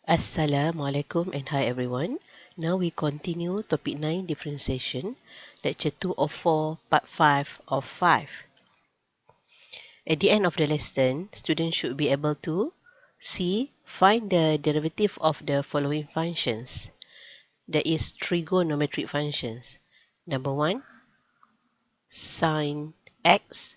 Assalamualaikum and hi everyone. Now we continue topic 9 differentiation, lecture 2 of 4, part 5 of 5. At the end of the lesson, students should be able to find the derivative of the following functions. That is trigonometric functions. Number 1, sine x,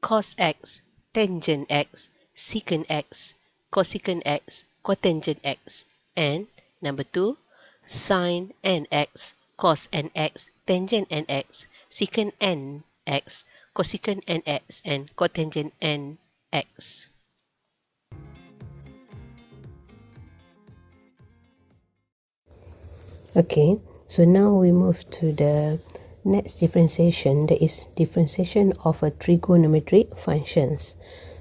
cos x, tangent x, secant x, cosecant x, cotangent x, and number 2, sine nx, cos nx, tangent nx, secant nx, cosecant nx, and cotangent nx. Okay, so now we move to the next differentiation, that is differentiation of a trigonometric functions.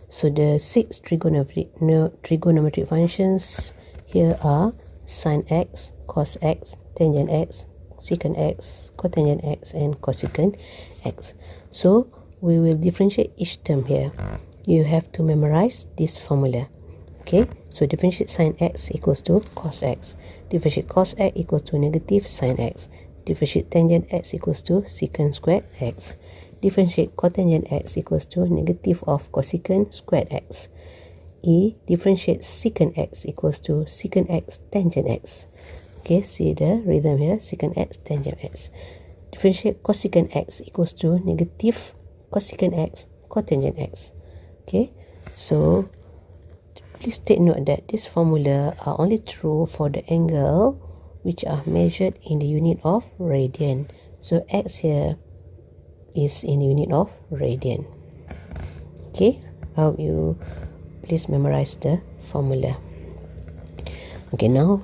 So the 6 trigonometric functions here are sine x, cos x, tangent x, secant x, cotangent x, and cosecant x. So we will differentiate each term here. You have to memorize this formula. Okay, so differentiate sine x equals to cos x. Differentiate cos x equals to negative sine x. Differentiate tangent x equals to secant squared x. Differentiate cotangent x equals to negative of cosecant squared x. Differentiate secant x equals to secant x tangent x. Okay, see the rhythm here, secant x tangent x. Differentiate cosecant x equals to negative cosecant x cotangent x. Okay, so please take note that this formula are only true for the angle which are measured in the unit of radian. So x here is in unit of radian. Okay, I hope you please memorize the formula. Okay, now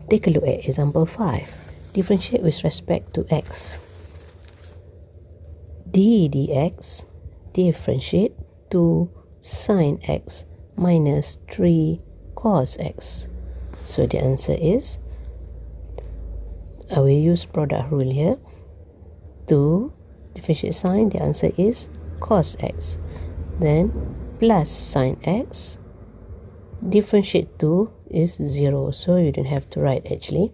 take a look at example 5. Differentiate with respect to x. d dx differentiate to sine x minus 3 cos x. So the answer is, I will use product rule here. To differentiate sine, the answer is cos x. Then plus sine x, differentiate 2 is 0, so you don't have to write actually.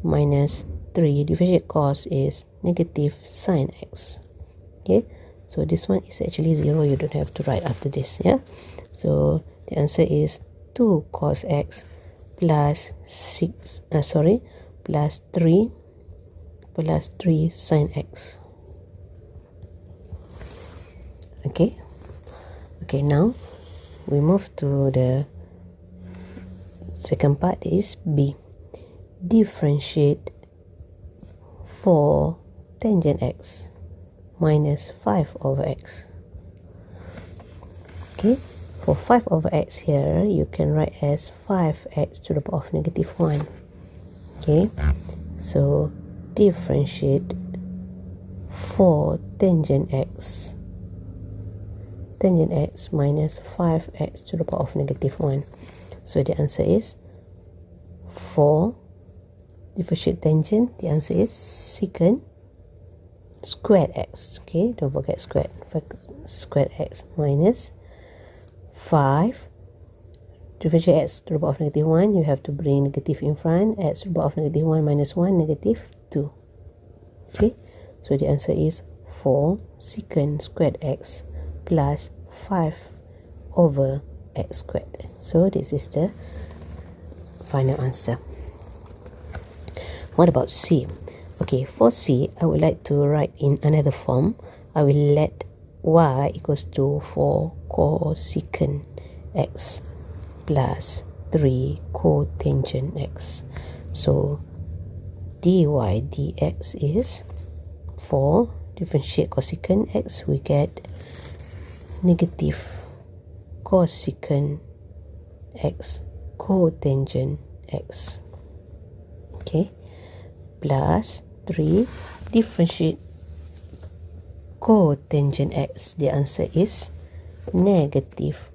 Minus 3, differentiate cos is negative sine x. Okay, so this one is actually 0, you don't have to write after this. Yeah, so the answer is 2 cos x plus plus 3 sine x. Okay, now we move to the second part, is B. Differentiate 4 tangent x minus 5 over x. Okay, for 5 over x here, you can write as 5x to the power of negative 1. Okay, so differentiate 4 tangent x minus 5x to the power of negative 1. So the answer is 4. Differentiate tangent, the answer is secant squared x. Okay, don't forget squared. Squared x minus 5. Differentiate x to the power of negative 1, you have to bring negative in front. X to the power of negative 1 minus 1, negative 2. Okay, so the answer is 4 secant squared x plus 5 over x squared. So this is the final answer. What about C? Okay, for C, I would like to write in another form. I will let y equals to 4 cosecant x plus 3 cotangent x. So dy dx is 4. Differentiate cosecant x, we get negative cosecant x cotangent x. Okay, plus 3. Differentiate cotangent x, the answer is negative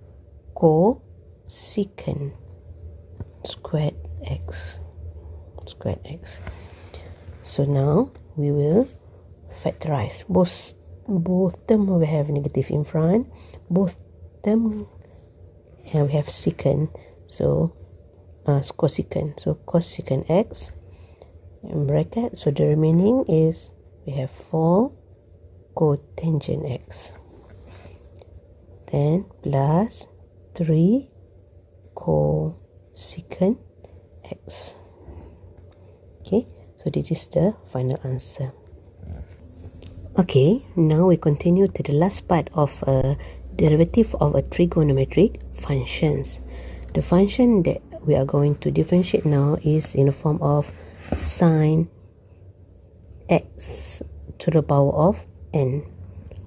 cosecant squared x. So now we will factorize. Both term will have negative in front. Both term and we have secant. So cosecant. So cosecant x in bracket. So the remaining is we have 4 cotangent x. Then plus 3 cosecant x. Okay, so this is the final answer. Okay, now we continue to the last part of a derivative of a trigonometric functions. The function that we are going to differentiate now is in the form of sine x to the power of n,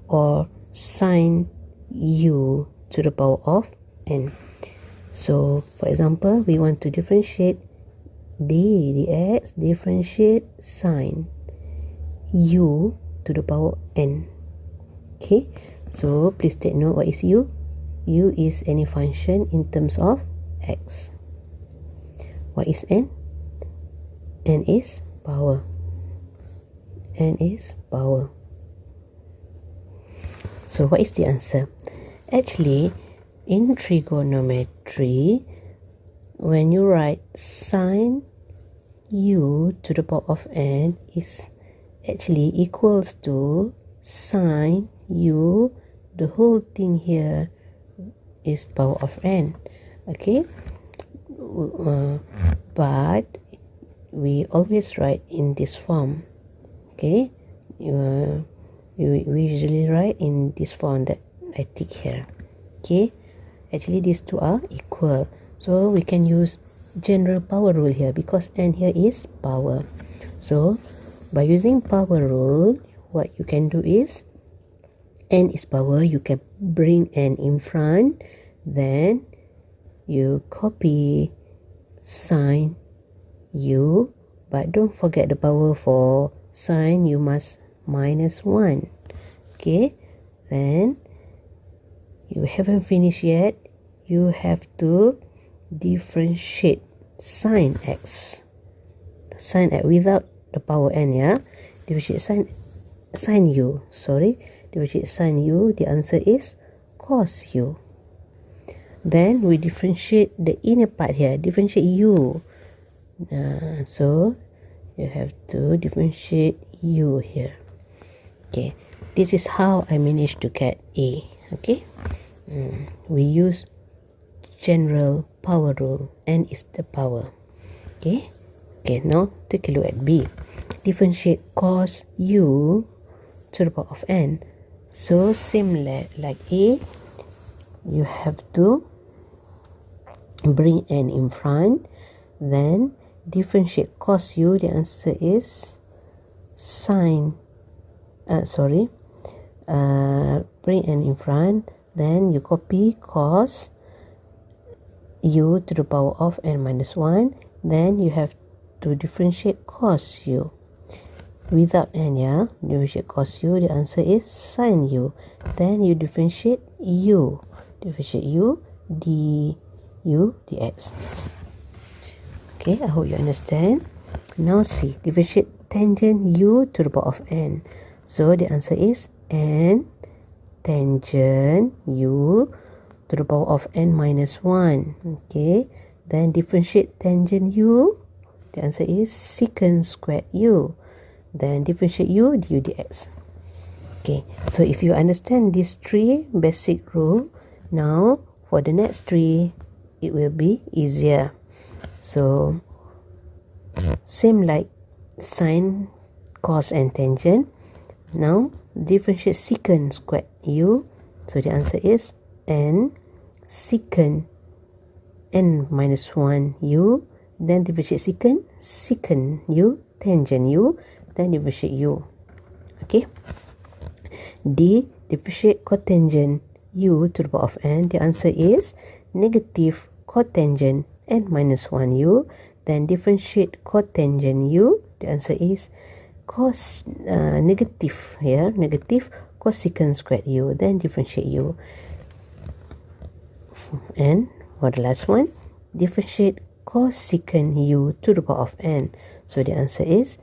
or sine u to the power of n. So for example, we want to differentiate dx, differentiate sine u to the power n. Okay, so please take note, what is u? U is any function in terms of x. What is n? N is power. N is power. So what is the answer? Actually, in trigonometry, when you write sine u to the power of n is actually equals to sine u, the whole thing here is power of n. Okay, but we always write in this form. Okay, we usually write in this form that I tick here. Okay, actually these two are equal, so we can use general power rule here because n here is power. So by using power rule, what you can do is n is power, you can bring n in front, then you copy sine u, but don't forget the power for sine, you must minus 1. Okay, then you haven't finished yet, you have to differentiate sine x. Sine x without the power n, yeah? Differentiate sine u, differentiate sine u, the answer is cos u. Then we differentiate the inner part here, differentiate u. So you have to differentiate u here. Okay, this is how I managed to get A. Okay, we use general power rule, n is the power. Okay, now take a look at B. Differentiate cos u to the power of n. So similar like A, you have to bring n in front, then differentiate cos u, the answer is bring n in front, then you copy cos u to the power of n minus 1, then you have to differentiate cos u without n, yeah? Differentiate cos u, the answer is sine u. Then you differentiate u, du dx. Okay, I hope you understand. Now see, differentiate tangent u to the power of n. So the answer is n tangent u to the power of n minus 1. Okay, then differentiate tangent u, the answer is secant squared u. Then differentiate u du dx. Okay, so if you understand these three basic rule, now for the next three it will be easier. So same like sine, cos and tangent. Now differentiate secant squared u, so the answer is n secant n minus 1 u. Then differentiate secant u, tangent u, then differentiate u. Okay, D, differentiate cotangent u to the power of n, the answer is negative cotangent n minus 1 u. Then differentiate cotangent u, the answer is negative cosecant squared u, then differentiate u. And for the last one, differentiate cosecant u to the power of n, so the answer is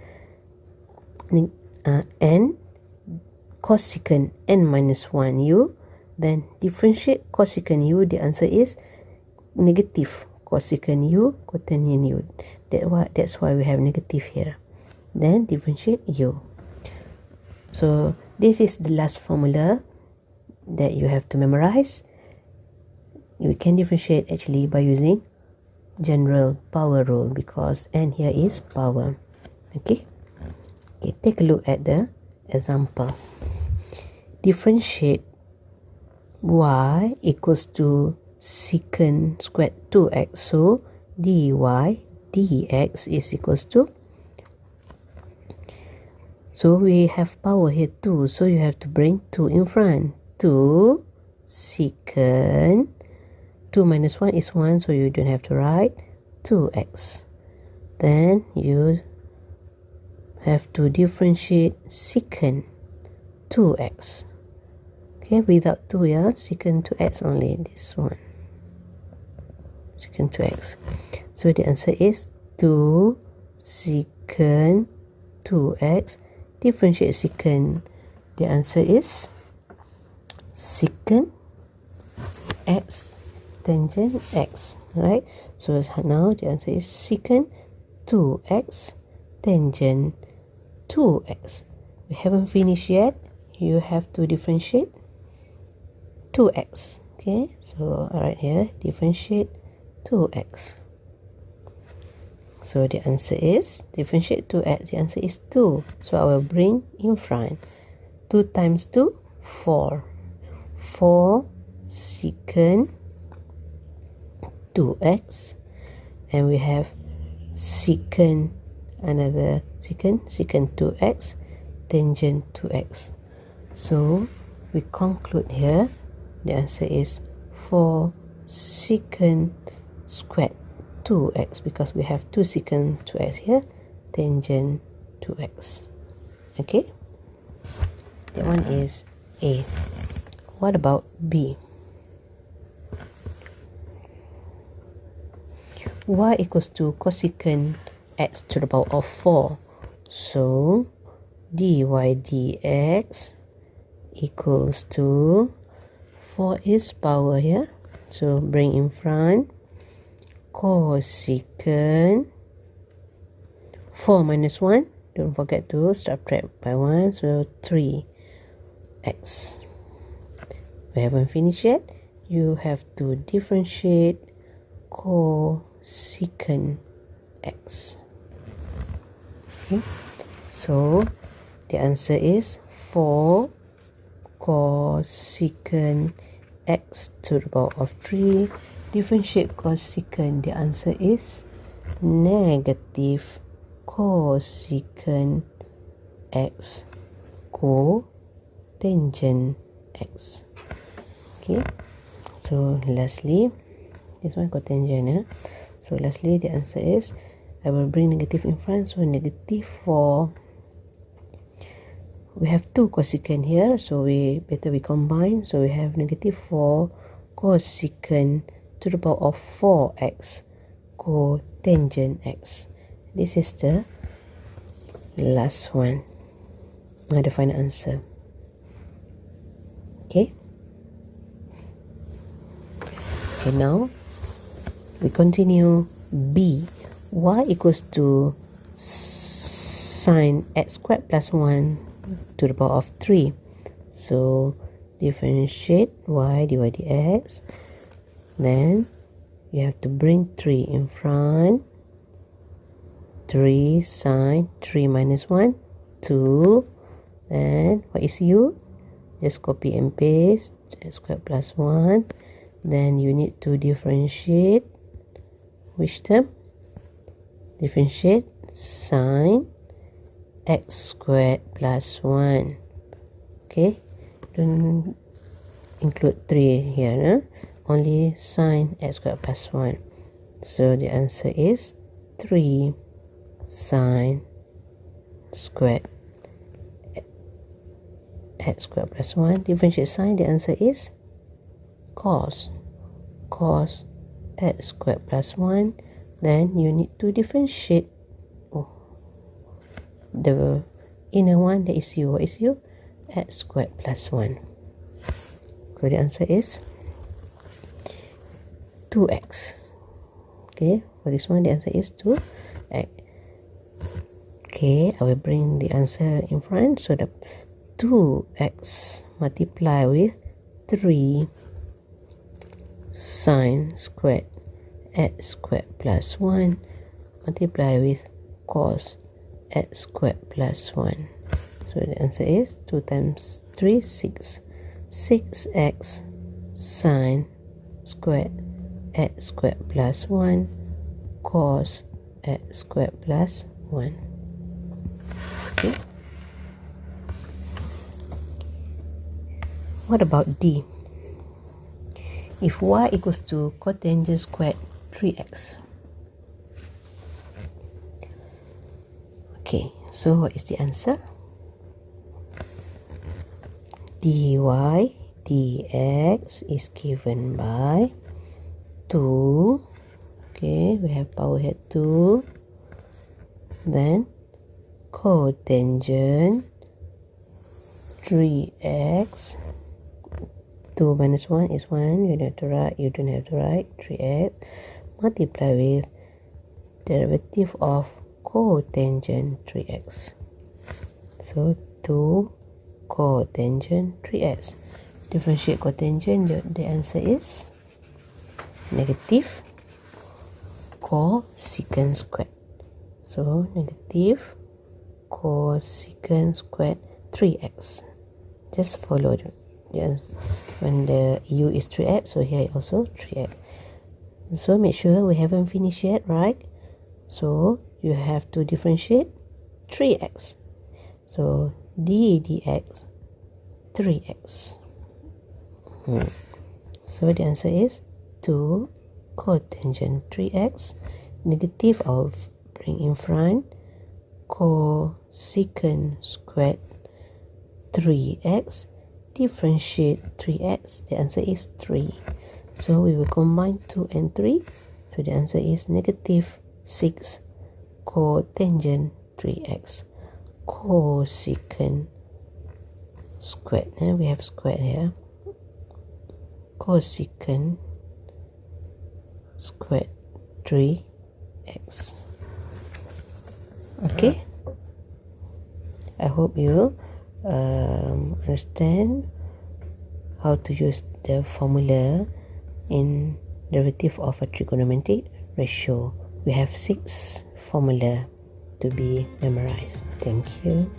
n cosecant n minus 1 u. Then differentiate cosecant u, the answer is negative cosecant u, cotangent u. That's why we have negative here. Then differentiate u. So this is the last formula that you have to memorize. We can differentiate actually by using general power rule because n here is power. Okay, take a look at the example. Differentiate y equals to secant squared 2x. So dy dx is equals to, so we have power here 2, so you have to bring 2 in front. 2 secant, 2 minus 1 is 1, so you don't have to write 2x. Then you have to differentiate secant 2x. Okay, without 2, yeah, secant 2x only, this one. Secant 2x. So the answer is 2 secant 2x. Differentiate secant. The answer is secant x tangent x. Right? So now the answer is secant 2x tangent 2x. We haven't finished yet. You have to differentiate 2x. Okay, so alright here, differentiate 2x. So the answer is, differentiate 2x, the answer is 2. So I will bring in front. 2 times 2, 4. 4 secant 2x. And we have secant, another secant 2x, tangent 2x. So we conclude here, the answer is 4 secant squared 2x because we have 2 secant 2x here, tangent 2x. Okay, that one is A. What about B? Y equals to cosecant x to the power of 4. So dy dx equals to 4 is power here, so bring in front cosecant 4 minus 1, don't forget to subtract by 1, so 3x. We haven't finished yet. You have to differentiate cosecant x. Okay, so the answer is 4 cosecant x to the power of 3. Differentiate cosecant, the answer is negative cosecant x cotangent x. Okay, so lastly, this one cotangent. So lastly, the answer is, I will bring negative in front, so negative 4. We have 2 cosecant here, so we combine. So we have negative 4 cosecant to the power of 4x cotangent x. This is the last one, the final answer. Okay, now we continue. B. Y equals to sine x squared plus 1 to the power of 3. So differentiate y dy dx. Then you have to bring 3 in front. 3 sine 3 minus 1, 2. Then what is u? Just copy and paste. X squared plus 1. Then you need to differentiate which term? Differentiate sine x squared plus 1. Okay, don't include 3 here, no? Only sine x squared plus 1. So the answer is 3 sine squared x squared plus 1. Differentiate sine, the answer is cos x squared plus 1. Then you need to differentiate the inner one, that is u. What is u? X squared plus 1. So the answer is 2x. Okay, for this one, the answer is 2x. Okay, I will bring the answer in front. So the 2x multiply with 3 sine squared x squared plus 1 multiply with cos x squared plus 1. So the answer is 2 times 3, 6. 6x sine squared x squared plus 1 cos x squared plus 1. Okay. What about D? If y equals to cotangent squared 3x. Okay, so what is the answer? dy dx is given by 2. Okay, we have power head 2. Then cotangent 3x. 2 minus 1 is 1. You don't have to write 3x. Multiply with derivative of cotangent 3x. So 2 cotangent 3x. Differentiate cotangent, the answer is negative cosecant squared. So negative cosecant squared 3x. Just follow the yes. When the u is 3x, so here also 3x. So make sure we haven't finished yet, right? So you have to differentiate 3x. So d dx 3x. So the answer is 2 cotangent 3x. Negative of bring in front cosecant squared 3x. Differentiate 3x. The answer is 3. So we will combine 2 and 3. So the answer is negative 6 cotangent 3x. Cosecant squared. We have squared here. Cosecant squared 3x. Okay. I hope you understand how to use the formula in derivative of a trigonometric ratio. We have 6 formula to be memorized. Thank you.